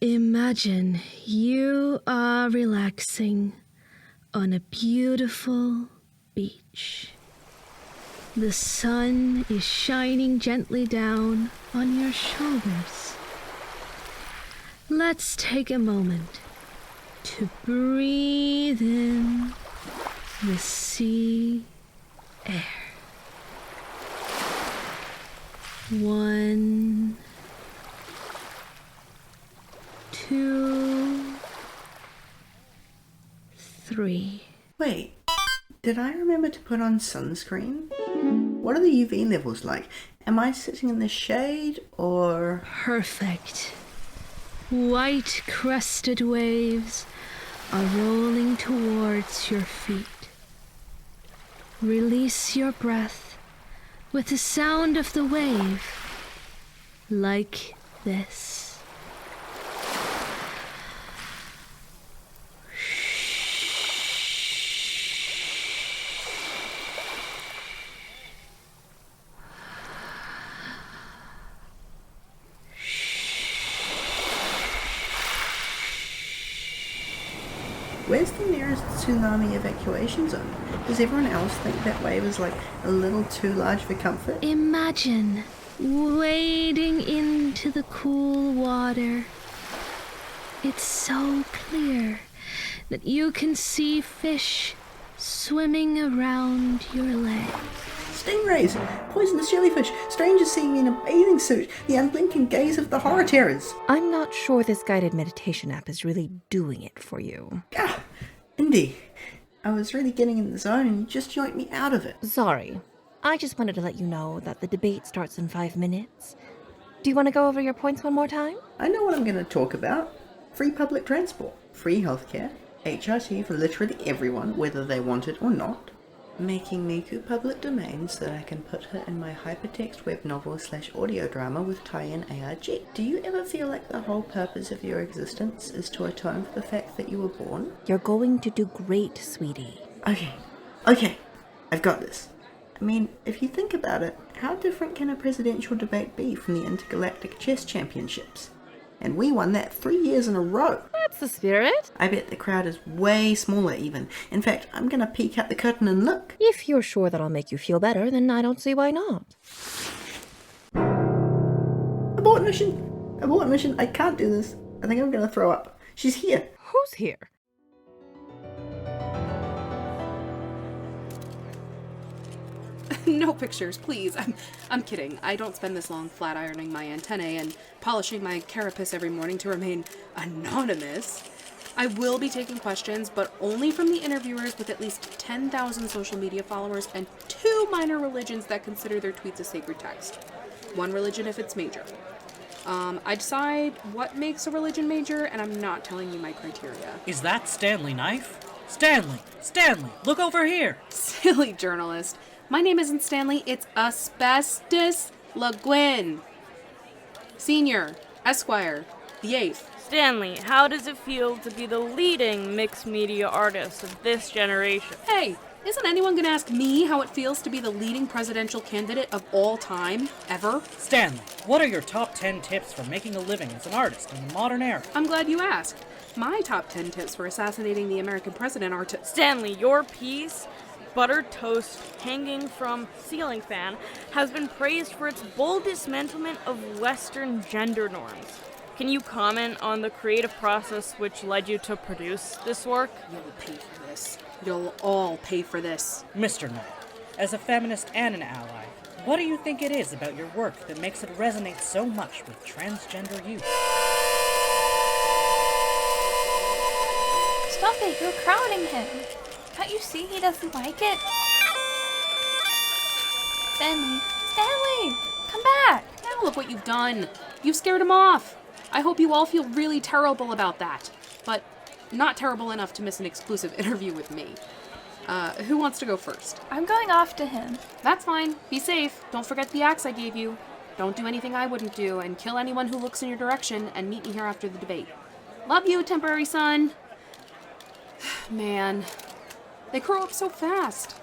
Imagine you are relaxing on a beautiful beach. The sun is shining gently down on your shoulders. Let's take a moment to breathe in the sea air. 1, 2, 3. Wait, did I remember to put on sunscreen? What are the UV levels like? Am I sitting in the shade or... Perfect. White crested waves are rolling towards your feet. Release your breath with the sound of the wave, like this. Where's the nearest tsunami evacuation zone? Does everyone else think that wave is like a little too large for comfort? Imagine wading into the cool water. It's so clear that you can see fish swimming around your legs. Stingrays, poisonous jellyfish, strangers seeing me in a bathing suit, the unblinking gaze of the horror terrors. I'm not sure this guided meditation app is really doing it for you. Ah, Indy, I was really getting in the zone and you just yoinked me out of it. Sorry. I just wanted to let you know that the debate starts in 5 minutes. Do you want to go over your points one more time? I know what I'm going to talk about. Free public transport, free healthcare, HRT for literally everyone, whether they want it or not, making Miku public domain so that I can put her in my hypertext web novel / audio drama with tie-in ARG. Do you ever feel like the whole purpose of your existence is to atone for the fact that you were born? You're going to do great, sweetie. Okay, I've got this. I mean, if you think about it, how different can a presidential debate be from the Intergalactic Chess Championships? And we won that 3 years in a row. That's the spirit. I bet the crowd is way smaller even. In fact, I'm gonna peek out the curtain and look. If you're sure that'll make you feel better, then I don't see why not. Abort mission, I can't do this. I think I'm gonna throw up. She's here. Who's here? No pictures, please. I'm kidding. I don't spend this long flat ironing my antennae and polishing my carapace every morning to remain anonymous. I will be taking questions, but only from the interviewers with at least 10,000 social media followers and 2 minor religions that consider their tweets a sacred text. 1 religion if it's major. I decide what makes a religion major, and I'm not telling you my criteria. Is that Stanley Knife? Stanley, look over here. Silly journalist. My name isn't Stanley, it's Asbestos Le Guin. Senior, Esquire, the 8th. Stanley, how does it feel to be the leading mixed media artist of this generation? Hey, isn't anyone gonna ask me how it feels to be the leading presidential candidate of all time, ever? Stanley, what are your top 10 tips for making a living as an artist in the modern era? I'm glad you asked. My top 10 tips for assassinating the American president are to... Stanley, your piece, Buttered Toast Hanging from Ceiling Fan, has been praised for its bold dismantlement of Western gender norms. Can you comment on the creative process which led you to produce this work? You'll pay for this. You'll all pay for this. Mr. Knight, as a feminist and an ally, what do you think it is about your work that makes it resonate so much with transgender youth? Stop it, you're crowding him. Can't you see he doesn't like it? Stanley, come back. Now look what you've done. You've scared him off. I hope you all feel really terrible about that. But not terrible enough to miss an exclusive interview with me. Who wants to go first? I'm going after him. That's fine. Be safe. Don't forget the axe I gave you. Don't do anything I wouldn't do, and kill anyone who looks in your direction, and meet me here after the debate. Love you, temporary son. Man, they grow up so fast.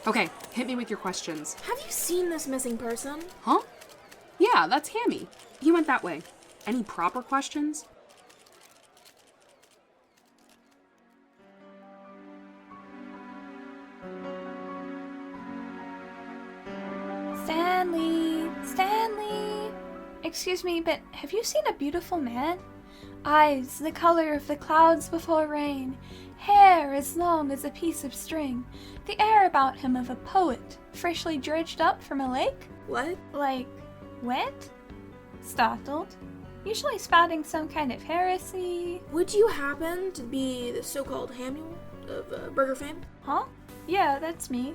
Okay, hit me with your questions. Have you seen this missing person? Huh? Yeah, that's Hammy. He went that way. Any proper questions? Stanley! Stanley! Excuse me, but have you seen a beautiful man? Eyes the color of the clouds before rain, hair as long as a piece of string, the air about him of a poet, freshly dredged up from a lake? What? Like, wet? Startled? Usually spouting some kind of heresy. Would you happen to be the so-called Hamuel of burger fame? Huh? Yeah, that's me.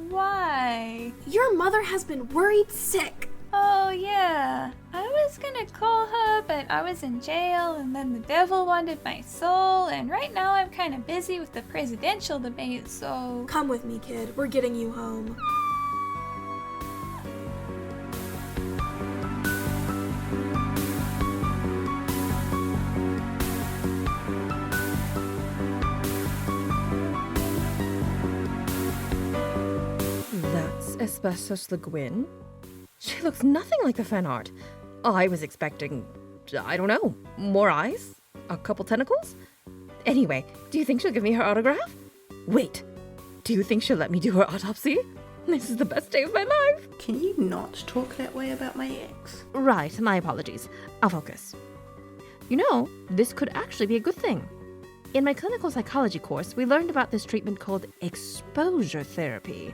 Why? Your mother has been worried sick. Oh, yeah. I was gonna call her, but I was in jail, and then the devil wanted my soul, and right now I'm kinda busy with the presidential debate, so... Come with me, kid. We're getting you home. That's Asbestos Le Guin? She looks nothing like the fan art. I was expecting, I don't know, more eyes? A couple tentacles? Anyway, do you think she'll give me her autograph? Wait, do you think she'll let me do her autopsy? This is the best day of my life. Can you not talk that way about my ex? Right, my apologies. I'll focus. You know, this could actually be a good thing. In my clinical psychology course, we learned about this treatment called exposure therapy.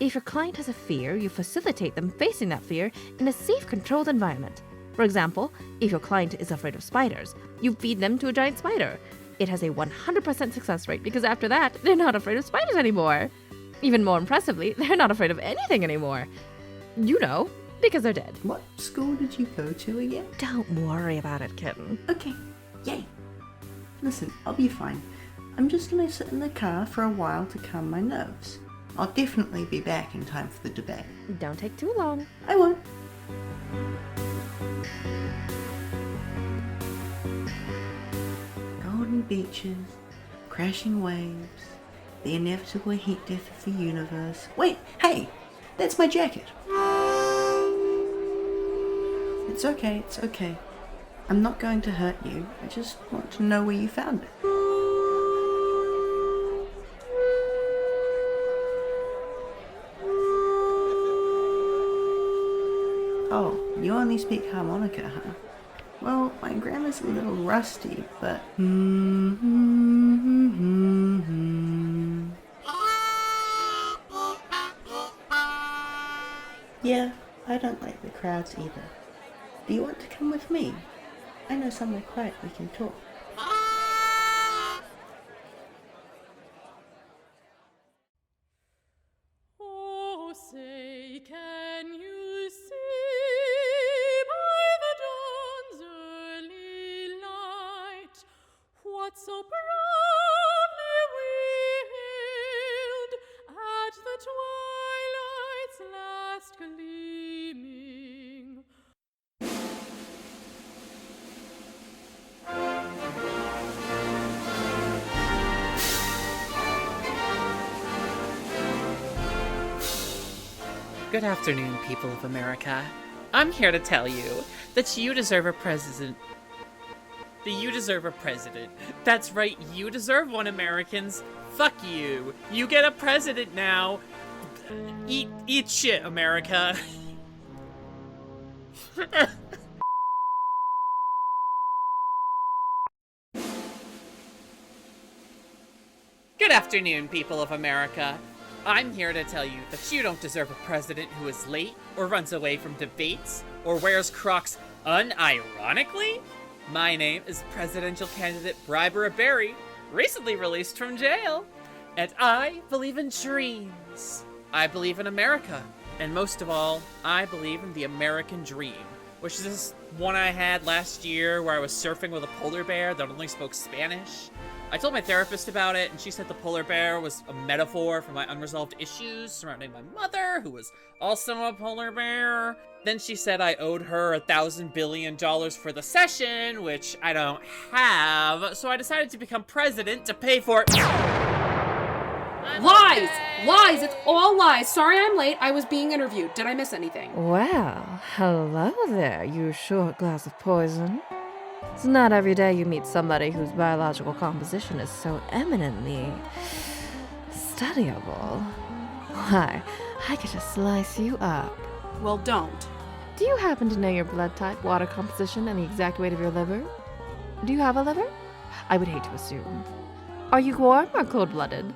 If your client has a fear, you facilitate them facing that fear in a safe, controlled environment. For example, if your client is afraid of spiders, you feed them to a giant spider. It has a 100% success rate because after that, they're not afraid of spiders anymore. Even more impressively, they're not afraid of anything anymore. You know, because they're dead. What school did you go to again? Don't worry about it, kitten. Okay, yay. Listen, I'll be fine. I'm just gonna sit in the car for a while to calm my nerves. I'll definitely be back in time for the debate. Don't take too long. I won't. Golden beaches, crashing waves, the inevitable heat death of the universe. Wait, hey, that's my jacket. It's okay, it's okay. I'm not going to hurt you. I just want to know where you found it. Oh, you only speak harmonica, huh? Well, my grammar's a little rusty, but... Yeah, I don't like the crowds either. Do you want to come with me? I know somewhere quiet we can talk. Oh, say, can you see by the dawn's early light what so proudly we hailed at the twilight's last gleaming? Good afternoon, people of America. I'm here to tell you that you deserve a president. That you deserve a president. That's right, you deserve one, Americans. Fuck you. You get a president now. Eat shit, America. Good afternoon, people of America. I'm here to tell you that you don't deserve a president who is late, or runs away from debates, or wears Crocs unironically. My name is presidential candidate Bribera, recently released from jail. And I believe in dreams. I believe in America. And most of all, I believe in the American dream, which is this one I had last year where I was surfing with a polar bear that only spoke Spanish. I told my therapist about it, and she said the polar bear was a metaphor for my unresolved issues surrounding my mother, who was also a polar bear. Then she said I owed her $1,000 billion for the session, which I don't have, so I decided to become president to pay for it. Lies! Lies! It's all lies. Sorry I'm late. I was being interviewed. Did I miss anything? Well, hello there, you short glass of poison. It's not every day you meet somebody whose biological composition is so eminently studyable. Why, I could just slice you up. Well, don't. Do you happen to know your blood type, water composition, and the exact weight of your liver? Do you have a liver? I would hate to assume. Are you warm or cold-blooded?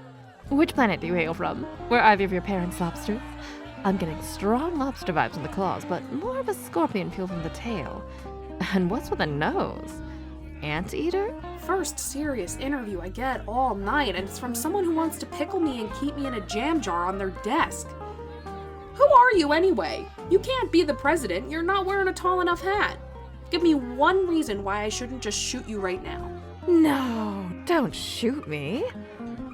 Which planet do you hail from? Were either of your parents lobsters? I'm getting strong lobster vibes in the claws, but more of a scorpion feel from the tail. And what's with the nose? Anteater? First serious interview I get all night, and it's from someone who wants to pickle me and keep me in a jam jar on their desk. Who are you anyway? You can't be the president. You're not wearing a tall enough hat. Give me one reason why I shouldn't just shoot you right now. No, don't shoot me.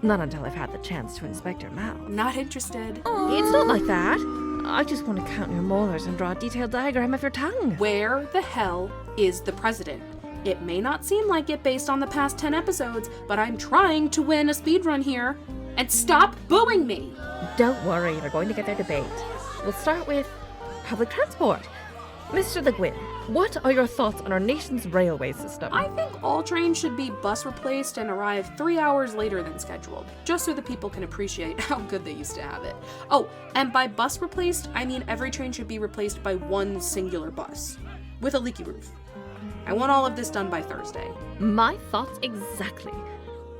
Not until I've had the chance to inspect your mouth. Not interested. It's not like that. I just want to count your molars and draw a detailed diagram of your tongue. Where the hell is the president? It may not seem like it based on the past 10 episodes, but I'm trying to win a speedrun here. And stop booing me! Don't worry, they're going to get their debate. We'll start with public transport. Mr. Le Guin, what are your thoughts on our nation's railway system? I think all trains should be bus replaced and arrive 3 hours later than scheduled, just so the people can appreciate how good they used to have it. Oh, and by bus replaced, I mean every train should be replaced by one singular bus, with a leaky roof. I want all of this done by Thursday. My thoughts exactly.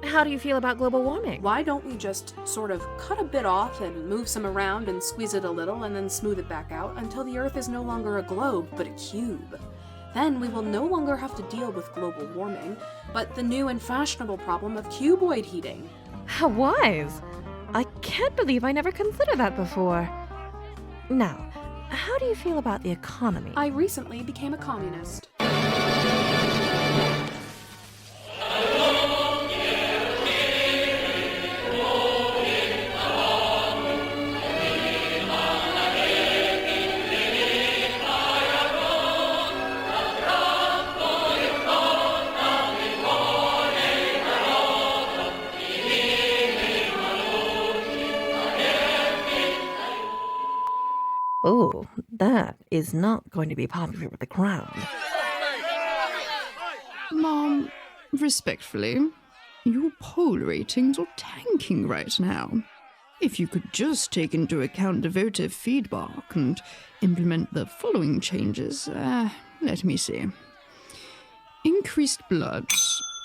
How do you feel about global warming? Why don't we just sort of cut a bit off and move some around and squeeze it a little and then smooth it back out until the Earth is no longer a globe, but a cube? Then we will no longer have to deal with global warming, but the new and fashionable problem of cuboid heating. How wise! I can't believe I never considered that before. Now, how do you feel about the economy? I recently became a communist. Oh, that is not going to be popular with the crowd. Mom, respectfully, your poll ratings are tanking right now. If you could just take into account the voter feedback and implement the following changes, let me see. Increased blood,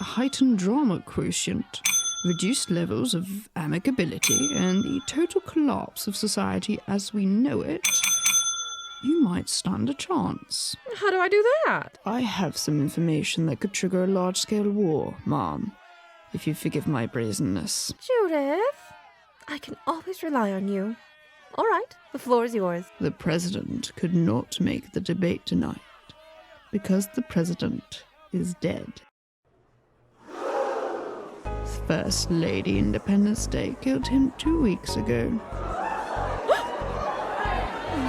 a heightened drama quotient, reduced levels of amicability, and the total collapse of society as we know it, you might stand a chance. How do I do that? I have some information that could trigger a large-scale war, Mom, if you forgive my brazenness. Judith, I can always rely on you. All right, the floor is yours. The president could not make the debate tonight because the president is dead. First Lady Independence Day killed him 2 weeks ago.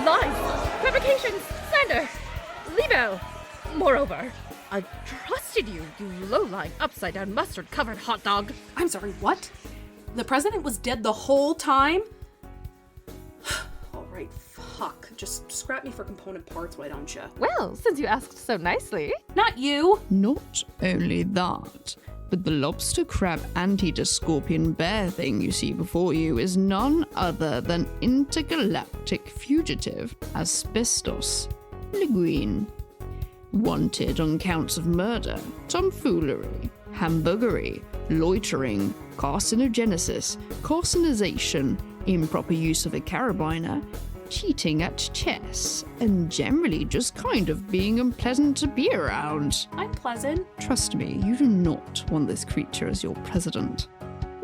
Lies! Fabrications! Slander! Libel! Moreover, I trusted you, you low-lying, upside-down, mustard-covered hot dog. I'm sorry, what? The president was dead the whole time? Alright, fuck. Just scrap me for component parts, why don't you? Well, since you asked so nicely. Not you! Not only that, but the lobster crab anteater scorpion bear thing you see before you is none other than intergalactic fugitive Asbestos, Le Guin. Wanted on counts of murder, tomfoolery, hamburgery, loitering, carcinogenesis, carcinization, improper use of a carabiner, cheating at chess, and generally just kind of being unpleasant to be around. I'm pleasant. Trust me, you do not want this creature as your president.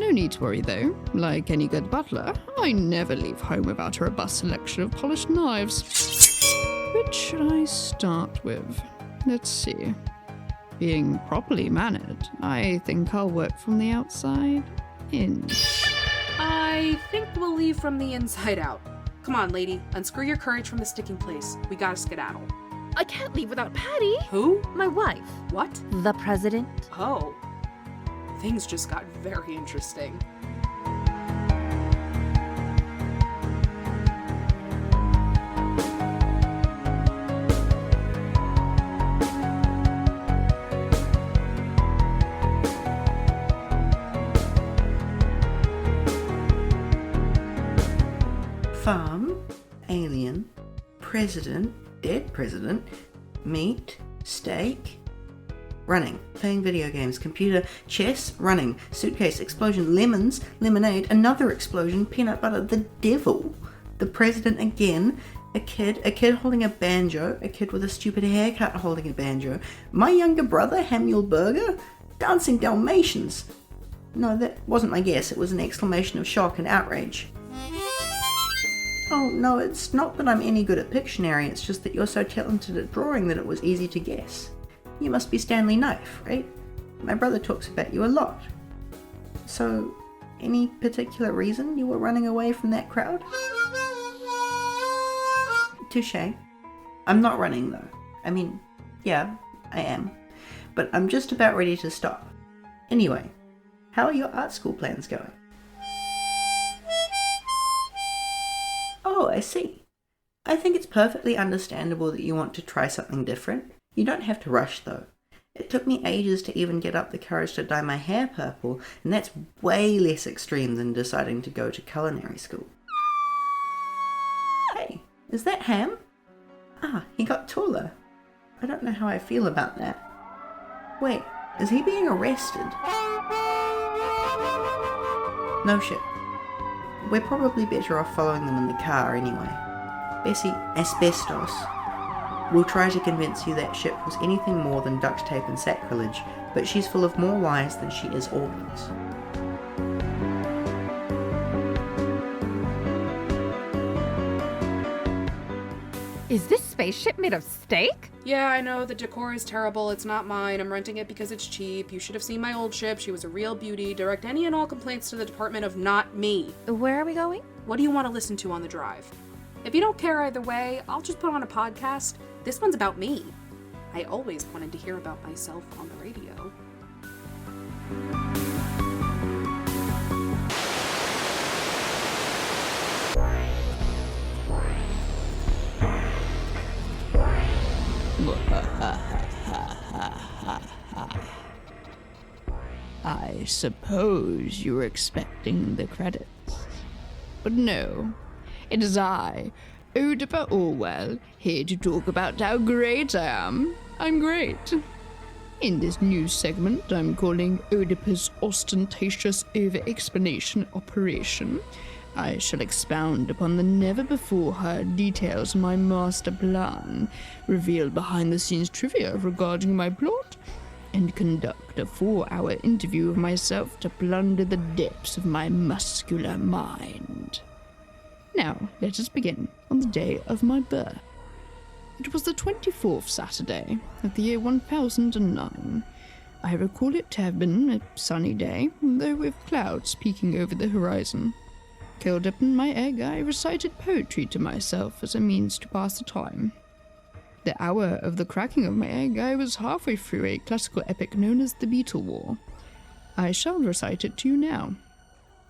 No need to worry though. Like any good butler, I never leave home without a robust selection of polished knives. Which should I start with? Let's see. Being properly mannered, I think I'll work from the outside in. I think we'll leave from the inside out. Come on, lady. Unscrew your courage from the sticking place. We gotta skedaddle. I can't leave without Patty. Who? My wife. What? The president. Oh. Things just got very interesting. president, dead president, meat, steak, running, playing video games, computer, chess, running, suitcase, explosion, lemons, lemonade, another explosion, peanut butter, the devil, the president again, a kid holding a banjo, a kid with a stupid haircut holding a banjo, my younger brother, Hamuel Burger, dancing Dalmatians. No, that wasn't my guess, it was an exclamation of shock and outrage. Oh, no, it's not that I'm any good at Pictionary, it's just that you're so talented at drawing that it was easy to guess. You must be Stanley Knife, right? My brother talks about you a lot. So, any particular reason you were running away from that crowd? Touché. I'm not running though. I mean, yeah, I am. But I'm just about ready to stop. Anyway, how are your art school plans going? Oh, I see. I think it's perfectly understandable that you want to try something different. You don't have to rush though. It took me ages to even get up the courage to dye my hair purple, and that's way less extreme than deciding to go to culinary school. Hey, is that Ham? Ah, he got taller. I don't know how I feel about that. Wait, is he being arrested? No shit. We're probably better off following them in the car anyway. Bessie, Asbestos will try to convince you that ship was anything more than duct tape and sacrilege, but she's full of more lies than she is organs. Is this spaceship made of steak? Yeah, I know, the decor is terrible, it's not mine, I'm renting it because it's cheap, you should have seen my old ship, she was a real beauty, direct any and all complaints to the Department of Not Me. Where are we going? What do you want to listen to on the drive? If you don't care either way, I'll just put on a podcast. This one's about me. I always wanted to hear about myself on the radio. I suppose you were expecting the credits. But no, it is I, Oedipa Orwell, here to talk about how great I am. I'm great. In this new segment I'm calling Oedipa's Ostentatious Over-Explanation Operation, I shall expound upon the never-before-heard details of my master plan, reveal behind-the-scenes trivia regarding my plot, and conduct a 4-hour interview of myself to plunder the depths of my muscular mind. Now, let us begin on the day of my birth. It was the 24th Saturday of the year 1009. I recall it to have been a sunny day, though with clouds peeking over the horizon. Curled up in my egg, I recited poetry to myself as a means to pass the time. The hour of the cracking of my egg, I was halfway through a classical epic known as the Beetle War. I shall recite it to you now.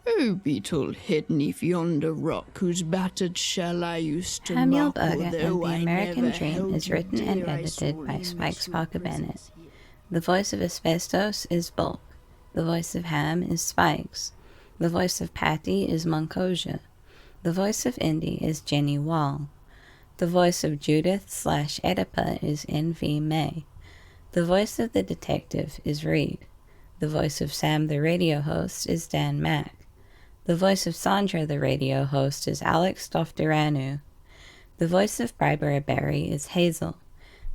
O beetle hid 'neath yonder rock, whose battered shell I used to Hamuel mock, Burger and although the I American never Dream held is you written and dear, I edited by swore Spike you Parker must Bennett. The voice of Asbestos is Bulk. The voice of Ham is Spikes. The voice of Patty is Moncosia. The voice of Indy is Jenny Wall. The voice of Judith / Oedipa is N.V. May. The voice of the detective is Reed. The voice of Sam the radio host is Dan Mack. The voice of Sandra the radio host is Alex Doftoreanu. The voice of Bribera Berry is Hazel.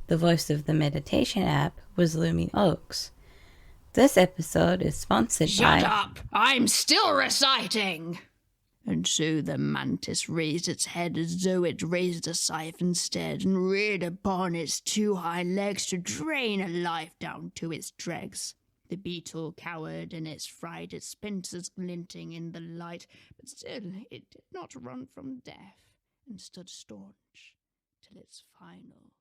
The voice of the meditation app was Lumi Oaks. This episode is sponsored by... Shut up! I'm still reciting! And so the mantis raised its head as though it raised a scythe instead, and reared upon its 2 hind legs to drain a life down to its dregs. The beetle cowered in its fright, its pincers glinting in the light, but still it did not run from death, and stood staunch till its final